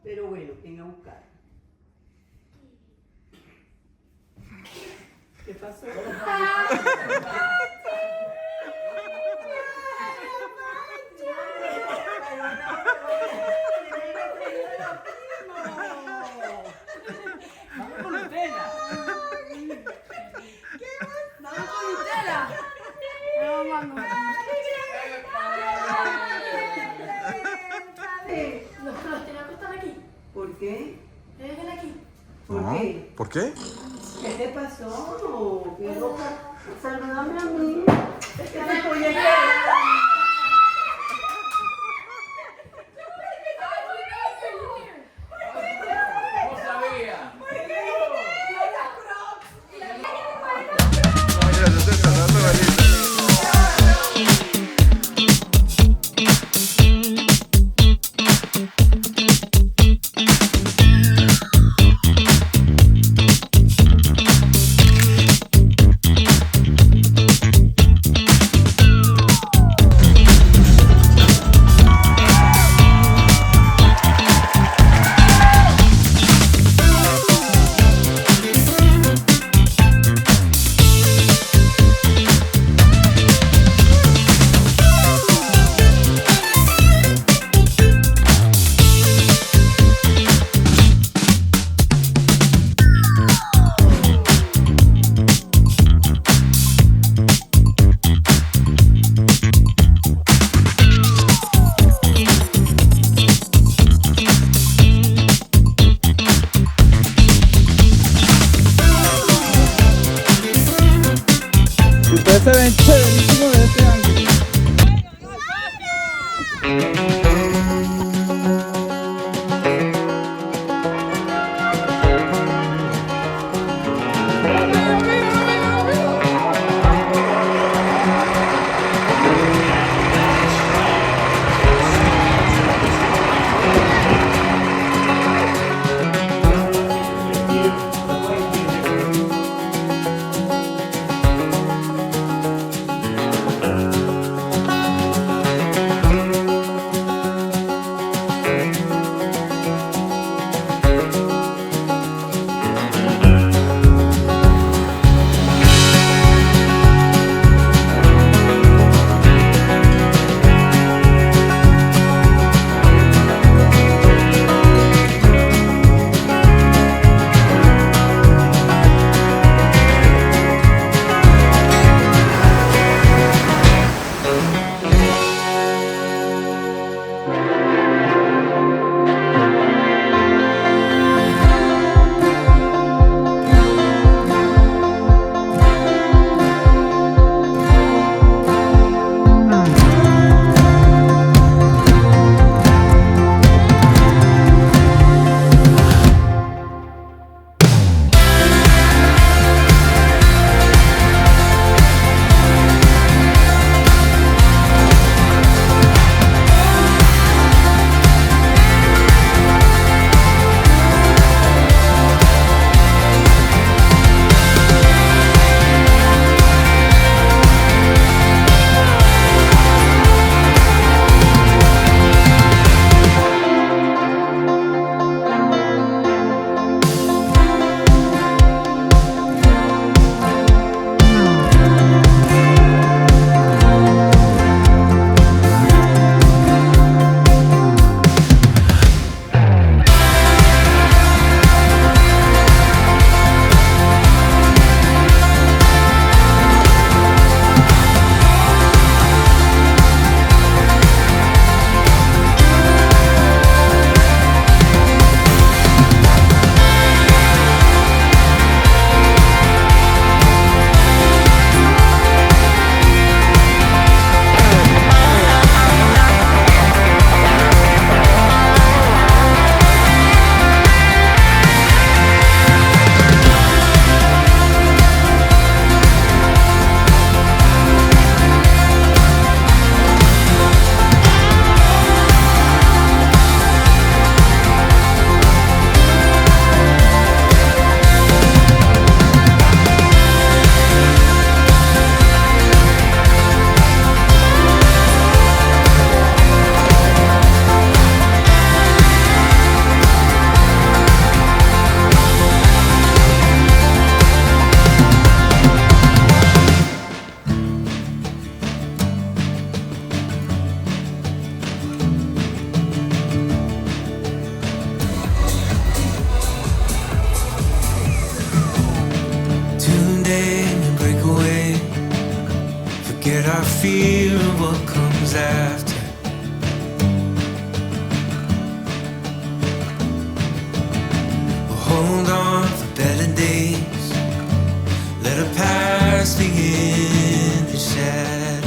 Pero bueno, ven a buscar. ¿Qué pasó? Vamos con Nutella. Vamos con Nutella. Vamos. Los tenía que estar aquí. ¿Por qué? Déjenme aquí. ¿Por No, qué? ¿por qué? ¿Qué te pasó? ¿Qué loca? Saludame a mí. Es que te estoy esperando. ¿Cómo sabía? Mira, yo te estoy dando velita. without fear of what comes after. We'll hold on for better days. Let our past begin to shatter.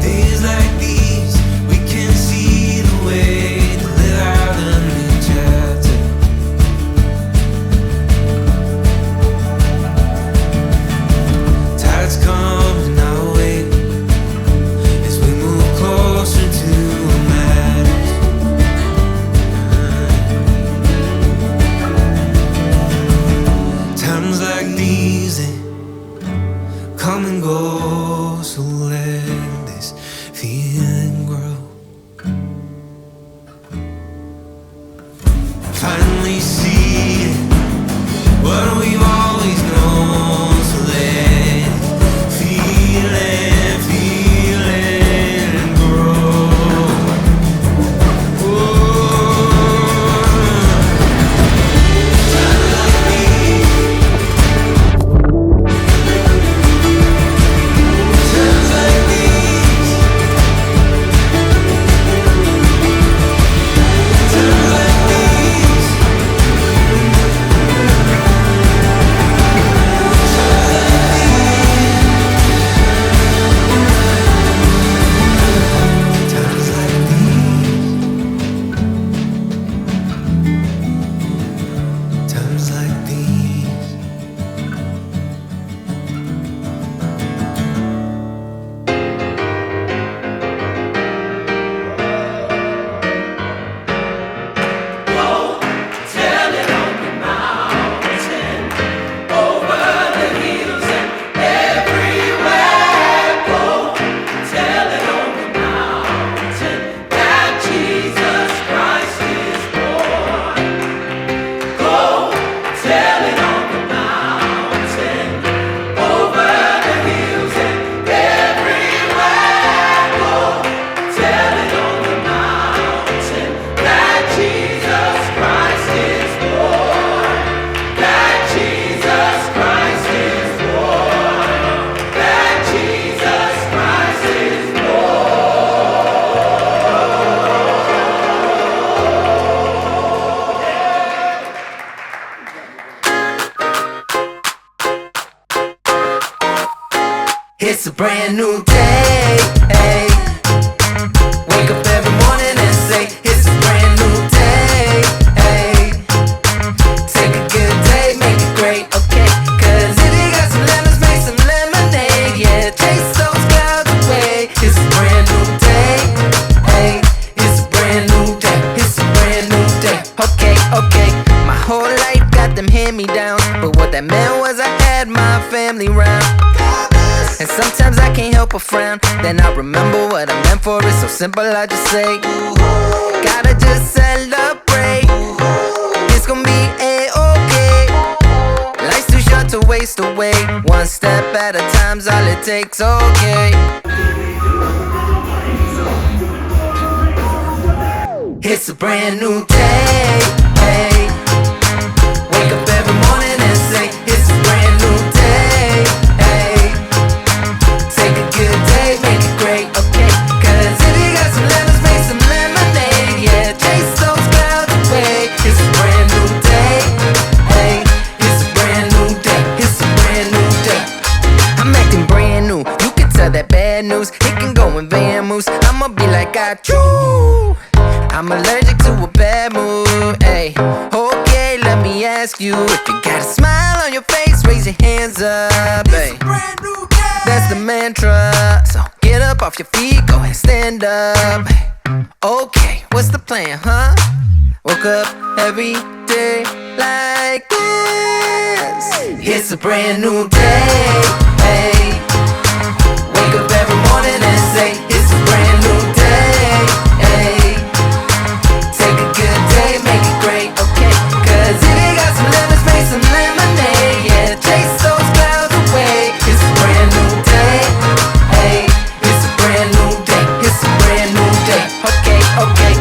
Days like these, we can see the way to live out a new chapter. Tides coming our way as we move closer to what matters. Times like these, they come and go, so let this feeling grow. Finally see what we've always known, so let feeling grow. Times like these, times like these. Times like these, times like these. It's a brand new day. Hey. Wake up every morning and say, it's a brand new day. Hey. Take a good day, make it great, okay? Cause if you got some lemons, make some lemonade. Yeah, chase those clouds away. It's a brand new day. Hey. It's a brand new day. It's a brand new day. Okay, okay. My whole life got them hand-me-downs, but what that meant was I had my family round. And sometimes I can't help but frown. Then I remember what I meant for. It's so simple, I just say, gotta just celebrate. It's gonna be A-okay. Life's too short to waste away. One step at a time's all it takes, okay. It's a brand new day. Hey. Wake up every morning and say, it's a brand new day. Hey. Take a good day, make it great, okay? Cause if you got some lemons, make some lemonade. Yeah, chase those clouds away. It's a brand new day. Hey, it's a brand new day. It's a brand new day. I'm acting brand new. You can tell that bad news. It can go in van moves. I'ma be like, I chew. I'm allergic to a bad mood. Hey, okay, let me ask you. If you got a smile on your face, raise your hands up. Hey. That's the mantra. So get up off your feet, go ahead, stand up. Okay, what's the plan, huh? Woke up every day like this. It's a brand new day. Hey. Wake up every morning and say, it's a brand new day. Hey. Take a good day, make it great, okay? Cause if you got some lemons, make some lemonade. Yeah, chase those clouds away. It's a brand new day. Hey, it's a brand new day. It's a brand new day. Okay, okay.